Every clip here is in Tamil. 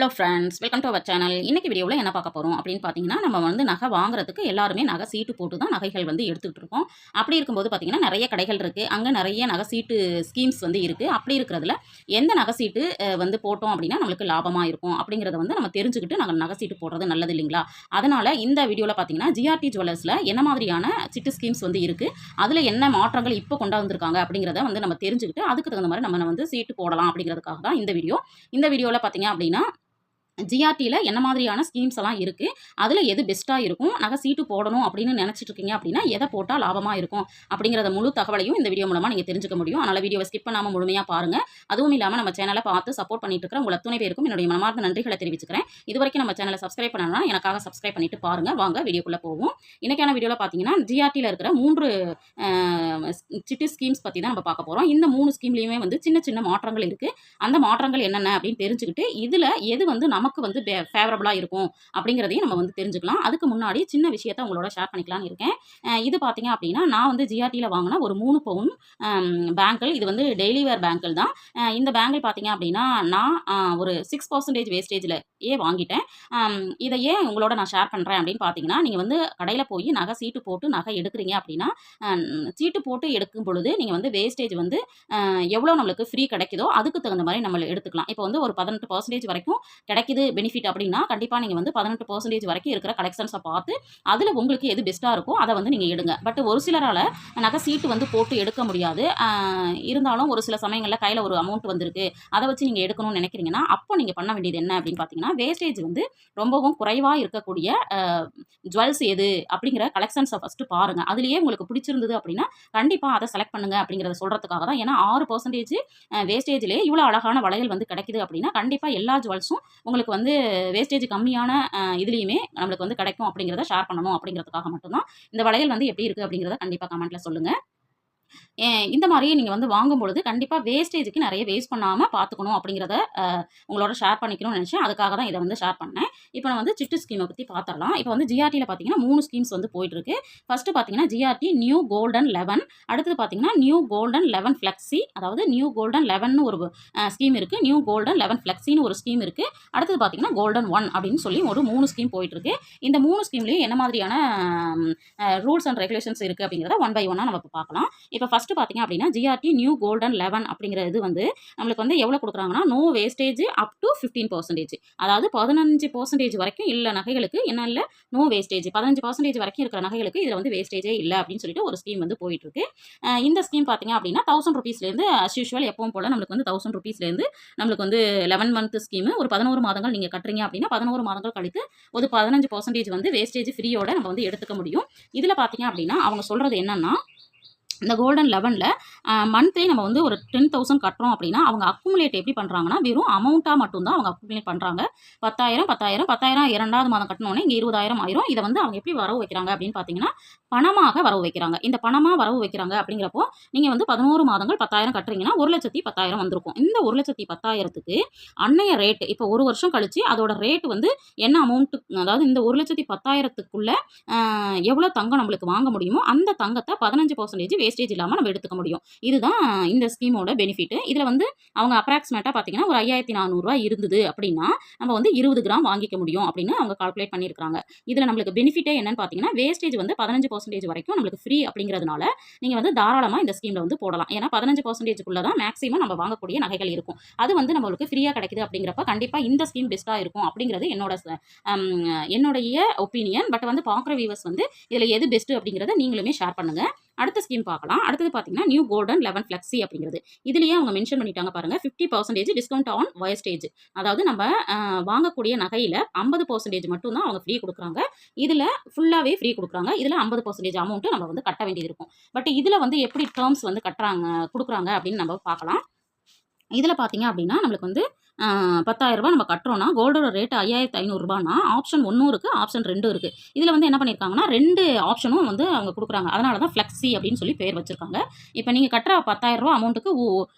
Hello friends, welcome to our channel. இன்னைக்கு வீடியோவில் என்ன பார்க்க போகிறோம் அப்படின்னு பார்த்தீங்கன்னா, நம்ம வந்து நகை வாங்குறதுக்கு எல்லாருமே நகை சீட்டு போட்டு தான் நகைகள் வந்து எடுத்துக்கிட்டு இருக்கோம். அப்படி இருக்கும்போது பார்த்தீங்கன்னா, நிறைய கடைகள் இருக்குது. அங்கே நிறைய நகை சீட்டு ஸ்கீம்ஸ் வந்து இருக்குது. அப்படி இருக்கிறதுல எந்த நகை சீட்டு வந்து போட்டோம் அப்படின்னா நம்மளுக்கு லாபமாக இருக்கும் அப்படிங்கிறத வந்து நம்ம தெரிஞ்சுக்கிட்டு நாங்கள் நகை சீட்டு போடுறது நல்லது இல்லைங்களா? அதனால் இந்த வீடியோவில் பார்த்தீங்கன்னா ஜிஆர்டி ஜுவல்லர்ஸில் என்ன மாதிரியான சிட்டு ஸ்கீம்ஸ் வந்து இருக்குது, அதில் என்ன மாற்றங்கள் இப்போ கொண்டு வந்திருக்காங்க அப்படிங்கிறத வந்து நம்ம தெரிஞ்சுக்கிட்டு அதுக்கு தகுந்த மாதிரி நம்ம வந்து சீட்டு போடலாம் அப்படிங்கிறதுக்காக தான் இந்த வீடியோ. இந்த வீடியோவில் பார்த்தீங்க அப்படின்னா ஜிஆர்டியில் என்ன மாதிரியான ஸ்கீம்ஸ் எல்லாம் இருக்குது, அதில் எது பெஸ்ட்டாக இருக்கும், நகை சீட்டு போடணும் அப்படின்னு நினச்சிட்டு இருக்கீங்க அப்படின்னா எதை போட்டால் லாபமாக இருக்கும் அப்படிங்கிறத முழு தகவலையும் இந்த வீடியோ மூலமாக நீங்கள் தெரிஞ்சுக்க முடியும். அதனால் வீடியோவை ஸ்கிப் பண்ணாமல் முழுமையாக பாருங்கள். அதுவும் இல்லாமல் நம்ம சேனலை பார்த்து சப்போர்ட் பண்ணிட்டு இருக்கிற உங்கள் அத்துணை பேருக்கும் என்னுடைய மனமார்ந்த நன்றிகளை தெரிவிச்சுக்கிறேன். இது வரைக்கும் நம்ம சேனலை சப்ஸ்கிரைப் பண்ணணும்னா எனக்காக சப்ஸ்கிரைப் பண்ணிட்டு பாருங்கள். வாங்க வீடியோக்குள்ளே போவோம். இன்றைக்கான வீடியோவில் பார்த்தீங்கன்னா ஜிஆர்டியில் இருக்கிற 3 சிட்டி ஸ்கீம்ஸ் பற்றி தான் நம்ம பார்க்க போகிறோம். இந்த 3 ஸ்கீம்லேயுமே வந்து சின்ன சின்ன மாற்றங்கள் இருக்குது. அந்த மாற்றங்கள் என்னென்ன அப்படின்னு தெரிஞ்சுக்கிட்டு இதில் எது வந்து நமக்கு வந்து ஃபேவரபுளாக இருக்கும் அப்படிங்கிறதையும் நம்ம வந்து தெரிஞ்சுக்கலாம். அதுக்கு முன்னாடி சின்ன விஷயத்த உங்களோட ஷேர் பண்ணிக்கலாம்னு இருக்கேன். இது பார்த்தீங்க அப்படின்னா நான் வந்து ஜிஆர்டியில் வாங்கின ஒரு 3 பவுன் பேங்கிள். இது வந்து டெய்லி வேர் பேங்கிள் தான். இந்த பேங்கிள் பார்த்தீங்க அப்படின்னா நான் ஒரு 6% வேஸ்டேஜில் வாங்கிட்டேன். இதை ஏன் உங்களோட நான் ஷேர் பண்ணுறேன் அப்படின்னு பார்த்தீங்கன்னா, நீங்கள் வந்து கடையில் போய் நகை சீட்டு போட்டு நகை எடுக்கிறீங்க அப்படின்னா சீட்டு போட்டு எடுக்கும் பொழுது நீங்கள் வந்து வேஸ்டேஜ் வந்து எவ்வளோ நம்மளுக்கு ஃப்ரீ கிடைக்குதோ அதுக்கு தகுந்த மாதிரி நம்ம எடுத்துக்கலாம். இப்போ வந்து ஒரு 18% வரைக்கும் கிடைக்குது பெனிஃபிட் அப்படின்னா கண்டிப்பாக நீங்கள் வந்து 18% வரைக்கும் இருக்கிற கலெக்ஷன்ஸை பார்த்து அதில் உங்களுக்கு எது பெஸ்ட்டாக இருக்கோ அதை வந்து நீங்கள் எடுங்க. பட் ஒரு சிலரால் நகை சீட்டு வந்து போட்டு எடுக்க முடியாது. இருந்தாலும் ஒரு சில சமயங்களில் கையில் ஒரு அமௌண்ட் வந்திருக்கு, அதை வச்சு நீங்கள் எடுக்கணும்னு நினைக்கிறீங்கன்னா அப்போ நீங்கள் பண்ண வேண்டியது என்ன அப்படின்னு பார்த்தீங்கன்னா, வேஸ்டேஜ் வந்து ரொம்பவும் குறைவாக இருக்கக்கூடிய ஜுவல்ஸ் எது அப்படிங்கிற கலெக்ஷன்ஸை ஃபஸ்ட்டு பாருங்கள். அதுலேயே உங்களுக்கு பிடிச்சிருந்தது அப்படின்னா கண்டிப்பாக அதை செலக்ட் பண்ணுங்கள் அப்படிங்கிறத சொல்கிறதுக்காக தான். ஏன்னா 6% வேஸ்டேஜ்லேயே இவ்வளோ அழகான வளையல் வந்து கிடைக்குது அப்படின்னா கண்டிப்பாக எல்லா ஜுவல்ஸும் உங்களுக்கு வந்து வேஸ்டேஜ் கம்மியான இதுலேயுமே நம்மளுக்கு வந்து கிடைக்கும் அப்படிங்கிறத ஷேர் பண்ணணும் அப்படிங்கிறதுக்காக மட்டும்தான். இந்த வளையல் வந்து எப்படி இருக்குது அப்படிங்கிறத கண்டிப்பாக கமெண்ட்டில் சொல்லுங்கள். இந்த மாதிரியே நீங்கள் வந்து வாங்கும்பொழுது கண்டிப்பாக வேஸ்டேஜுக்கு நிறைய வேஸ்ட் பண்ணாமல் பார்த்துக்கணும் அப்படிங்கிறத உங்களோட ஷேர் பண்ணிக்கணும்னு நினச்சேன். அதுக்காக தான் இதை வந்து ஷேர் பண்ணேன். இப்போ நான் வந்து சிட்டு ஸ்கீமை பற்றி பார்த்துடலாம். இப்போ வந்து ஜிஆர்டியில் பார்த்தீங்கன்னா 3 ஸ்கீம்ஸ் வந்து போயிட்டுருக்கு. ஃபஸ்ட்டு பார்த்தீங்கன்னா ஜிஆர்டி நியூ கோல்டன் 11, அடுத்தது பார்த்தீங்கன்னா நியூ கோல்டன் 11 ஃப்ளெக்ஸி, அதாவது நியூ கோல்டன் 11னு ஒரு ஸ்கீம் இருக்குது, நியூ கோல்டன் 11 ஃப்ளெக்ஸின்னு ஒரு ஸ்கீம் இருக்குது, அடுத்தது பார்த்தீங்கன்னா கோல்டன் 1 அப்படின்னு சொல்லி ஒரு 3 ஸ்கீம் போயிட்டுருக்கு. இந்த 3 ஸ்கீம்லேயும் என்ன மாதிரியான ரூல்ஸ் அண்ட் ரெகுலேஷன்ஸ் இருக்குது அப்படிங்கிறத ஒன் பை ஒன்னாக நம்ம பார்க்கலாம். இப்போ ஃபஸ்ட்டு பார்த்தீங்க அப்படின்னா ஜிஆர்டி நியூ கோல்டன் 11 அப்படிங்கிற இது வந்து நம்மளுக்கு வந்து எவ்வளோ கொடுக்குறாங்கன்னா நோ வேஸ்டேஜ் அப் டு 15%, அதாவது 15% வரைக்கும் இல்லை நகைகளுக்கு என்ன இல்லை நோ வேஸ்டேஜ், 15% வரைக்கும் இருக்கிற நகைகளுக்கு இதில் வந்து வேஸ்டேஜே இல்லை அப்படின்னு சொல்லிட்டு ஒரு ஸ்கீம் வந்து போயிட்டு இருக்கு. இந்த ஸ்கீம் பார்த்தீங்க அப்படின்னா 1000 ருபீஸ்லேருந்து அஸ் யூஷுவல் எப்பவும் போல் நம்மளுக்கு வந்து 1000 ருபீஸ்லேருந்து நம்மளுக்கு வந்து 11 மந்த் ஸ்கீமு ஒரு 11 மாதங்கள் நீங்கள் கட்டுறீங்க அப்படின்னா 11 மாதங்கள் கழித்து ஒரு 15% வந்து வேஸ்டேஜ் ஃப்ரீயோட நம்ம வந்து எடுத்துக்க முடியும். இதில் பார்த்தீங்க அப்படின்னா அவங்க சொல்கிறது என்னன்னா, இந்த கோல்டன் 11ல் மந்த்லி நம்ம வந்து ஒரு 10,000 கட்டுறோம் அப்படின்னா அவங்க அக்குமுலேட் எப்படி பண்ணுறாங்கன்னா வெறும் அமௌண்ட்டாக மட்டும்தான் அவங்க அக்குமுலேட் பண்ணுறாங்க. 10,000 10,000 10,000 2வது மாதம் கட்டணுன்னே இங்கே 20,000 ஆயிரும். இதை வந்து அவங்க எப்படி வரவு வைக்கிறாங்க அப்படின்னு பார்த்தீங்கன்னா பணமாக வரவு வைக்கிறாங்க. இந்த பணமாக வரவு வைக்கிறாங்க அப்படிங்கிறப்போ நீங்கள் வந்து 11 மாதங்கள் 10,000 கட்டுறீங்கன்னா 1,10,000 வந்திருக்கும். இந்த 1,10,000க்கு அன்னைய ரேட்டு இப்போ ஒரு வருஷம் கழிச்சு அதோட ரேட்டு வந்து என்ன அமௌண்ட்டு, அதாவது இந்த 1,10,000க்குள்ளே எவ்வளோ தங்கம் நம்மளுக்கு வாங்க முடியுமோ அந்த தங்கத்தை 15% வேஸ்டேஜ் இல்லாமல் நம்ம எடுத்துக்க முடியும். இதுதான் இந்த ஸ்கீமோட பெனிஃபிட். இதில் வந்து அவங்க அப்ராக்சிமேட்டாக பார்த்தீங்கன்னா ஒரு 5,400 இருந்தது அப்படின்னா நம்ம வந்து 20 கிராம் வாங்கிக்க முடியும் அப்படின்னு அவங்க கால்குலேட் பண்ணியிருக்காங்க. இதில் நம்மளுக்கு பெனிஃபிட்டே என்னன்னு பார்த்தீங்கன்னா வேஸ்டேஜ் வந்து 15% வரைக்கும் நம்மளுக்கு ஃப்ரீ அப்படிங்கிறதுனால நீங்கள் வந்து தாராளமாக இந்த ஸ்கீமில் வந்து போடலாம். ஏன்னா 15%க்குள்ளே தான் மேக்ஸிமம் நம்ம வாங்கக்கூடிய நகைகள் இருக்கும். அது வந்து நம்மளுக்கு ஃப்ரீயாக கிடைக்குது அப்படிங்கிறப்ப கண்டிப்பாக இந்த ஸ்கீம் பெஸ்ட்டாக இருக்கும் அப்படிங்கிறது என்னுடைய ஒப்பீனியன். பட் வந்து பார்க்குற வியூவர்ஸ் வந்து இதில் எது பெஸ்ட்டு அப்படிங்கிறத நீங்களுமே ஷேர் பண்ணுங்கள். அடுத்த ஸ்கீம் பார்க்கலாம். அடுத்தது பார்த்தீங்கன்னா நியூ கோல்டன் 11 ஃப்ளெக்ஸி அப்படிங்கிறது. இதுலேயே அவங்க மென்ஷன் பண்ணிட்டாங்க பாருங்கள், 50% டிஸ்கவுண்ட் ஆன் வேஸ்டேஜ், அதாவது நம்ம வாங்கக்கூடிய நகையில் 50% மட்டும் தான் அவங்க ஃப்ரீ கொடுக்குறாங்க. இதில் ஃபுல்லாகவே ஃப்ரீ கொடுக்குறாங்க. இதில் 50% அமௌண்ட்டு நம்ம வந்து கட்ட வேண்டியது இருக்கும். பட் இதில் வந்து எப்படி டேர்ம்ஸ் வந்து கொடுக்குறாங்க அப்படின்னு நம்ம பார்க்கலாம். இதில் பார்த்தீங்க அப்படின்னா நம்மளுக்கு வந்து 10,000 நம்ம கட்டுறோன்னா கோல்டோட ரேட் 5,500 ஆப்ஷன் 1 இருக்குது, ஆப்ஷன் 2 இருக்குது. இதில் வந்து என்ன பண்ணியிருக்காங்கன்னா 2 ஆப்ஷனும் வந்து அவங்க கொடுக்குறாங்க. அதனால தான் ஃப்ளெக்ஸி அப்படின்னு சொல்லி பேர் வச்சுருக்காங்க. இப்போ நீங்கள் கட்டுற 10,000 அமௌண்ட்டுக்கு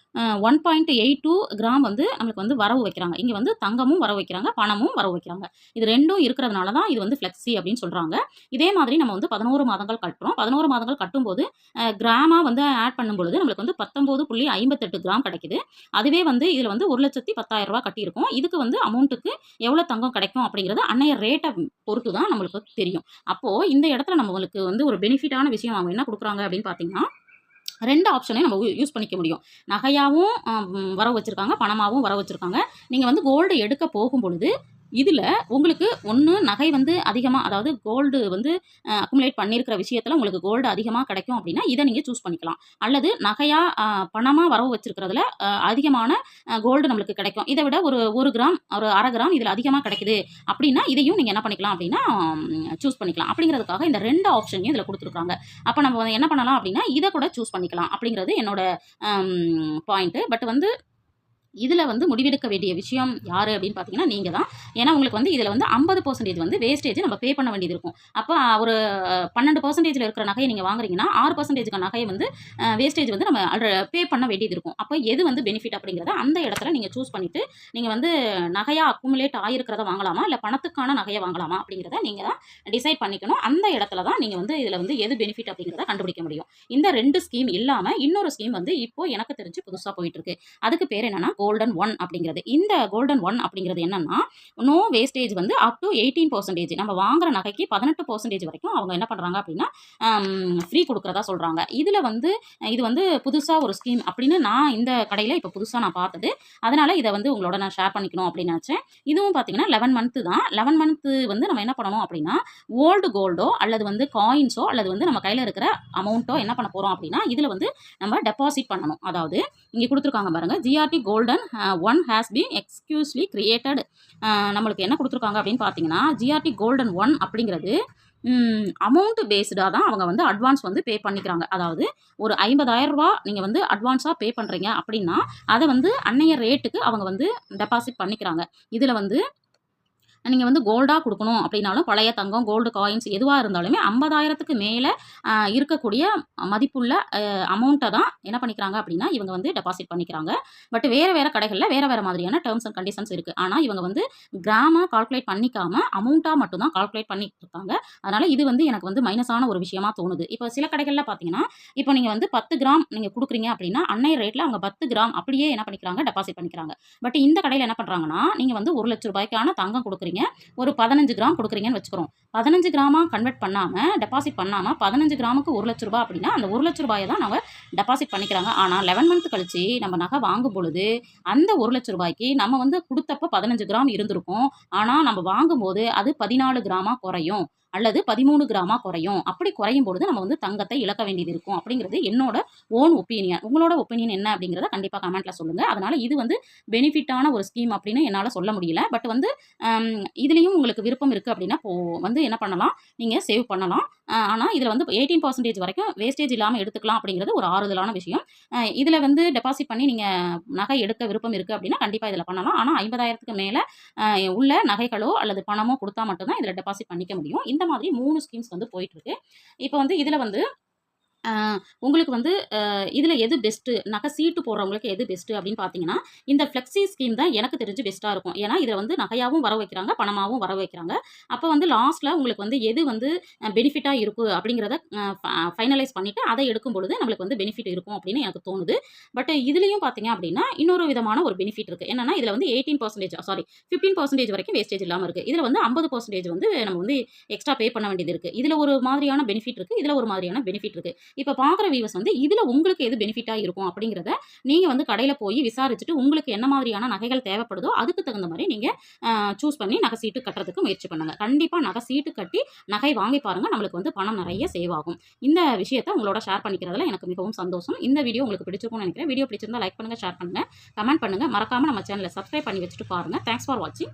1.82 கிராம் வந்து நம்மளுக்கு வந்து வரவு வைக்கிறாங்க. இங்கே வந்து தங்கமும் வரவு வைக்கிறாங்க, பணமும் வரவு வைக்கிறாங்க. இது 2ம் இருக்கிறதுனால தான் இது வந்து ஃப்ளெக்ஸி அப்படின்னு சொல்கிறாங்க. இதே மாதிரி நம்ம வந்து 11 மாதங்கள் கட்டுறோம். 11 மாதங்கள் கட்டும்போது கிராமாக வந்து ஆட் பண்ணும்பொழுது நம்மளுக்கு வந்து 19.58 கிராம் கிடைக்குது. அதுவே வந்து இதில் வந்து 1,10,000 ரூ. 50,000 கட்டியிருக்கோம். இதுக்கு வந்து அமௌண்ட்டுக்கு எவ்வளோ தங்கம் கிடைக்கும் அப்படிங்கிறது அன்னைய ரேட்டை பொறுத்து தான் நம்மளுக்கு தெரியும். அப்போது இந்த இடத்துல நம்மளுக்கு வந்து ஒரு பெனிஃபிட்டான விஷயம் அவங்க என்ன கொடுக்குறாங்க அப்படின்னு பார்த்தீங்கன்னா, 2 ஆப்ஷனையும் நம்ம யூஸ் பண்ணிக்க முடியும். நகையாவும் வரவு வச்சிருக்காங்க, பணமாவும் வரவு வச்சிருக்காங்க. நீங்க வந்து கோல்டு எடுக்க போகும்பொழுது, இதுல உங்களுக்கு ஒண்ணு நகை வந்து அதிகமா, அதாவது கோல்டு வந்து அக்குமுலேட் பண்ணியிருக்கிற விஷயத்துல உங்களுக்கு கோல்டு அதிகமா கிடைக்கும் அப்படின்னா, இத நீங்க சூஸ் பண்ணிக்கலாம். அல்லது நகையா பணமா வரவு வச்சிருக்கிறதுல அதிகமான கோல்டு நம்மளுக்கு கிடைக்கும். இத விட ஒரு 1 கிராம், ஒரு 1/2 கிராம் இதுல அதிகமா கிடைக்குது அப்படின்னா, இதையும் நீங்க என்ன பண்ணிக்கலாம் அப்படின்னா, சூஸ் பண்ணிக்கலாம். அப்படிங்கிறதுக்காக இந்த 2 ஆப்ஷனையும் இதுல குடுத்துருக்காங்க. அப்ப நம்ம வந்து என்ன பண்ணலாம் அப்படின்னா, இத கூட சூஸ் பண்ணிக்கலாம் அப்படிங்கிறது என்னோட பாயிண்ட். பட் வந்து இதுல வந்து முடிவெடுக்க வேண்டிய விஷயம் யாரு அப்படின்னு பார்த்தீங்கன்னா, நீங்க தான். ஏன்னா உங்களுக்கு வந்து இதுல வந்து 50% வந்து வேஸ்டேஜ் நம்ம பே பண்ண வேண்டியது இருக்கும். அப்ப ஒரு 12%ல இருக்கிற நகைய நீங்க வாங்குறீங்கன்னா, 6% நகைய வந்து வேஸ்டேஜ் வந்து நம்ம பே பண்ண வேண்டியது இருக்கும். அப்ப எது வந்து பெனிஃபிட் அப்படிங்கிறத அந்த இடத்துல நீங்க சூஸ் பண்ணிட்டு, நீங்க வந்து நகையா அக்குமுலேட் ஆயிருக்கிறத வாங்கலாமா? இல்ல பணத்துக்கான நகைய வாங்கலாமா? அப்படிங்கிறத நீங்க தான் டிசைட் பண்ணிக்கணும். அந்த இடத்துல தான் நீங்க வந்து இதுல வந்து எது பெனிஃபிட் அப்படிங்கிறத கண்டுபிடிக்க முடியும். இந்த 2 ஸ்கீம் இல்லாம இன்னொரு ஸ்கீம் வந்து இப்போ எனக்கு தெரிஞ்சு புதுசா போயிட்டு இருக்கு. அதுக்கு பேர் என்னன்னா கோல்டன் 1 அப்படிங்கிறது. இந்த கோல்டன் 1 அப்படிங்கிறது என்னன்னா, நோ வேஸ்டேஜ் வந்து அப் டு 18%. நம்ம வாங்குற நகைக்கு 18% வரைக்கும் அவங்க என்ன பண்றாங்க அப்படின்னா, ஃப்ரீ கொடுக்கறதா சொல்றாங்க. இதுல வந்து இது வந்து புதுசா ஒரு ஸ்கீம் அப்படின்னு நான் இந்த கடையில இப்போ புதுசா நான் பார்த்தது. அதனால இதை வந்து உங்களோட நான் ஷேர் பண்ணிக்கணும் அப்படின்னு நினைச்சேன். இதுவும் பார்த்தீங்கன்னா 11 மந்த் தான். 11 மந்த் வந்து நம்ம என்ன பண்ணணும் அப்படின்னா, ஓல்டு கோல்டோ அல்லது வந்து காயின்ஸோ அல்லது வந்து நம்ம கையில இருக்கிற அமௌண்ட்டோ என்ன பண்ண போறோம் அப்படின்னா, இதுல வந்து நம்ம டெபாசிட் பண்ணணும். அதாவது இங்க கொடுத்துருக்காங்க பாருங்க, GRT golden 1 has been exclusively created. நம்மளுக்கு என்ன கொடுத்துருக்காங்க அப்படின்னு பார்த்தீங்கன்னா, ஜிஆர்டி கோல்டன் 1 அப்படிங்கிறது அமௌண்ட் பேஸ்டாக தான் அவங்க வந்து அட்வான்ஸ் வந்து பே பண்ணிக்கிறாங்க. அதாவது ஒரு ரூ. 50,000 நீங்கள் வந்து அட்வான்ஸாக பே பண்ணுறீங்க அப்படின்னா, அதை வந்து அன்னைய ரேட்டுக்கு அவங்க வந்து டெபாசிட் பண்ணிக்கிறாங்க. இதில் வந்து நீங்கள் வந்து கோல்டாக கொடுக்கணும் அப்படின்னாலும், பழைய தங்கம், கோல்டு காயின்ஸ் எதுவாக இருந்தாலுமே 50,000க்கு மேலே இருக்கக்கூடிய மதிப்புள்ள அமௌண்ட்டை தான் என்ன பண்ணிக்கிறாங்க அப்படின்னா, இவங்க வந்து டெபாசிட் பண்ணிக்கிறாங்க. பட் வேறு வேறு கடைகளில் வேறு வேறு மாதிரியான டேர்ம்ஸ் அண்ட் கண்டிஷன்ஸ் இருக்குது. ஆனால் இவங்க வந்து கிராமாக கால்குலேட் பண்ணிக்காம அமௌண்ட்டாக மட்டும் தான் கால்குலேட் பண்ணிட்டு இருக்காங்க. அதனால் இது வந்து எனக்கு வந்து மைனஸான ஒரு விஷயமா தோணுது. இப்போ சில கடைகளில் பார்த்தீங்கன்னா, இப்போ நீங்கள் வந்து 10 கிராம் நீங்கள் கொடுக்குறீங்க அப்படின்னா, அன்னைய ரேட்டில் அவங்க 10 கிராம் அப்படியே என்ன பண்ணிக்கிறாங்க, டெபாசிட் பண்ணிக்கிறாங்க. பட் இந்த கடையில் என்ன பண்ணுறாங்கன்னா, நீங்கள் வந்து ₹1,00,000க்கான தங்கம் கொடுக்குறீங்க, ஒரு 15 கிராம் கொடுக்குறீங்கன்னு வச்சுக்கிறோம். 15 கிராமா கன்வெர்ட் பண்ணாம, டெபாசிட் பண்ணாம 15 கிராமுக்கு ₹1,00,000 அப்படின்னா, அந்த ₹1,00,000 தான் நம்ம டெபாசிட் பண்ணிக்கிறாங்க. ஆனா 11 மந்த் கழிச்சு நம்ம நகை வாங்கும் பொழுது, அந்த ₹1,00,000க்கு நம்ம வந்து குடுத்தப்ப 15 கிராம் இருந்திருக்கும். ஆனா நம்ம வாங்கும்போது அது 14 கிராமா குறையும். அல்லது 13 கிராமா குறையும். அப்படி குறையும் பொழுது நம்ம வந்து தங்கத்தை இழக்க வேண்டியது இருக்கும். அப்படிங்கிறது என்னோட ஓன் ஒப்பீனியன். உங்களோட ஒப்பீனியன் என்ன அப்படிங்கிறத கண்டிப்பா கமெண்ட்ல சொல்லுங்க. அதனால இது வந்து பெனிஃபிட்டான ஒரு ஸ்கீம் அப்படின்னு என்னால சொல்ல முடியல. பட் வந்து இதுலயும் உங்களுக்கு விருப்பம் இருக்கு அப்படின்னா, வந்து என்ன பண்ணலாம், நீங்க சேவ் பண்ணலாம். ஆனா இதுல வந்து 18% வரைக்கும் வேஸ்டேஜ் இல்லாம எடுத்துக்கலாம் அப்படிங்கிறது ஒரு ஆறுதலான விஷயம். இதுல வந்து டெபாசிட் பண்ணி நீங்க நகை எடுக்க விருப்பம் இருக்கு அப்படின்னா, கண்டிப்பா இதுல பண்ணலாம். ஆனா 50,000க்கு மேல உள்ள நகைகளோ அல்லது பணமோ குடுத்தா மட்டும் தான் இதுல டெபாசிட் பண்ணிக்க முடியும். இந்த மாதிரி 3 ஸ்கீம்ஸ் வந்து போயிட்டு இருக்கு. இப்ப வந்து இதுல வந்து உங்களுக்கு வந்து இதில எது பெஸ்ட்டு, நகை சீட்டு போடுறவங்களுக்கு எது பெஸ்ட்டு அப்படின்னு பார்த்தீங்கன்னா, இந்த ஃப்ளெக்ஸி ஸ்கீம் தான் எனக்கு தெரிஞ்சு பெஸ்ட்டா இருக்கும். ஏன்னா, இதில வந்து நகையாவும் வர வைக்கிறாங்க, பணமாவும் வர வைக்கிறாங்க. அப்போ வந்து லாஸ்ட்ல உங்களுக்கு வந்து எது வந்து பெனிஃபிட்டா இருக்கு அப்படிங்கிறத ஃபைனலைஸ் பண்ணிட்டு, அதை எடுக்கும் பொழுது நம்மளுக்கு வந்து பெனிஃபிட் இருக்கும் அப்படின்னு எனக்கு தோணுது. பட் இதுலயும் பார்த்தீங்க அப்படின்னா, இன்னொரு விதமான ஒரு பெனிஃபிட் இருக்கு. என்னன்னா, இதில வந்து 15% வரைக்கும் வேஸ்டேஜ் இல்லாம இருக்கு. இதில வந்து 50% வந்து நம்ம வந்து எக்ஸ்ட்ரா பே பண்ண வேண்டியது இருக்கு. இதில ஒரு மாதிரியான பெனிஃபிட் இருக்கு. இதில ஒரு மாதிரியான பெனிஃபிட் இருக்கு. இப்ப பார்க்குற வியூவர்ஸ் வந்து இதுல உங்களுக்கு எது பெனிஃபிட்டா இருக்கும் அப்படிங்கிறத நீங்க வந்து கடையில போய் விசாரிச்சுட்டு உங்களுக்கு என்ன மாதிரியான நகைகள் தேவைப்படுதோ அதுக்கு தகுந்த மாதிரி நீங்க சூஸ் பண்ணி நகை சீட்டு கட்டுறதுக்கு முயற்சி பண்ணுங்க. கண்டிப்பா நகை சீட்டு கட்டி நகை வாங்கி பாருங்க. நம்மளுக்கு வந்து பணம் நிறைய சேவ் ஆகும். இந்த விஷயத்தை உங்களோட ஷேர் பண்ணிக்கிறதுல எனக்கு மிகவும் சந்தோஷம். இந்த வீடியோ உங்களுக்கு பிடிச்சிருக்கும்னு நினைக்கிறேன். வீடியோ பிடிச்சிருந்தா லைக் பண்ணுங்க, ஷேர் பண்ணுங்க, கமெண்ட் பண்ணுங்க. மறக்காம நம்ம சேனலை சப்ஸ்கிரைப் பண்ணி வச்சுட்டு பாருங்க. தேங்க்ஸ் ஃபார் வாட்சிங்.